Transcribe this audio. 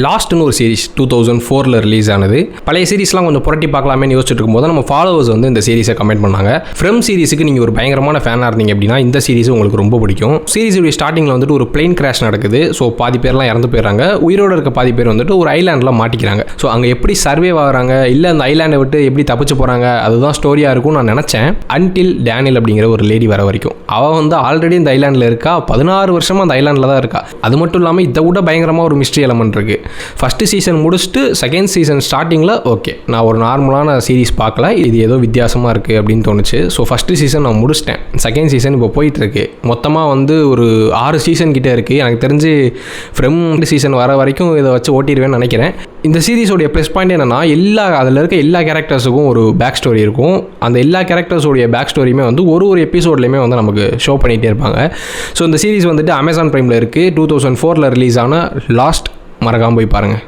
லாஸ்ட்னு ஒரு series 2004 release ஆனது. பழைய சீரிஸ்லாம் கொஞ்சம் புரட்டி பார்க்கலாமேன்னு யோசிச்சுட்டு இருக்கும்போது நம்ம ஃபாலோவர்ஸ் வந்து இந்த சீரிஸை கமெண்ட் பண்ணாங்க. ஃப்ரம் சீரிஸுக்கு நீங்கள் ஒரு பயங்கரமான ஃபேனாக இருந்தீங்க அப்படின்னா இந்த சீரிஸ் உங்களுக்கு ரொம்ப பிடிக்கும். சீரிஸுடைய ஸ்டார்டிங்கில் வந்துட்டு ஒரு பிளேன் கிராஷ் நடக்குது. ஸோ பாதி பேர்லாம் இறந்து போயிடறாங்க. உயிரோடு இருக்க பாதி பேர் வந்துட்டு ஒரு ஐலாண்டில் மாட்டிக்கிறாங்க. ஸோ அங்கே எப்படி சர்வே ஆகுறாங்க, இல்லை அந்த ஐலாண்டை விட்டு எப்படி தப்பிச்சு போகிறாங்க, அதுதான் ஸ்டோரியாக இருக்கும்னு நான் நினச்சேன். அன்டில் டேனியல் அப்படிங்கிற ஒரு லேடி வர வரைக்கும். அவள் வந்து ஆல்ரெடி இந்த ஐலாண்டில் இருக்கா, 16 வருஷமாக அந்த ஐலாண்டில் தான் இருக்கா. அது மட்டும் இல்லாமல் இதை விட பயங்கரமாக ஒரு மிஸ்ட்ரி எலமெண்ட் இருக்குது. ஃபஸ்ட்டு சீசன் முடிச்சுட்டு செகண்ட் சீசன் ஸ்டார்டிங்கில் ஓகே நான் ஒரு நார்மலான சீரிஸ் பார்க்கல, இது ஏதோ வித்தியாசமாக இருக்குது அப்படின்னு தோணுச்சு. ஸோ ஃபஸ்ட்டு சீசன் நான் முடிச்சிட்டேன். செகண்ட் சீசன் இப்போ போயிட்டுருக்கு. மொத்தமாக வந்து ஒரு 6 சீசன் கிட்டே இருக்குது. எனக்கு தெரிஞ்சு ஃப்ரம் சீசன் வர வரைக்கும் இதை வச்சு ஓட்டிடுவேன்னு நினைக்கிறேன். இந்த சீரிஸோடைய ப்ளஸ் பாயிண்ட் என்னென்னா அதில் இருக்க எல்லா கேரக்டர்ஸுக்கும் ஒரு பேக் ஸ்டோரி இருக்கும். அந்த எல்லா கேரக்டர்ஸோடைய பேக் ஸ்டோரியுமே வந்து ஒரு எபிசோட்லையுமே வந்து நமக்கு ஷோ பண்ணிகிட்டே இருப்பாங்க. ஸோ இந்த சீரிஸ் வந்துட்டு அமேசான் ப்ரைமில் இருக்குது. 2004 ரிலீஸ் ஆன லாஸ்ட். மறக்காமல் போய் பாருங்கள்.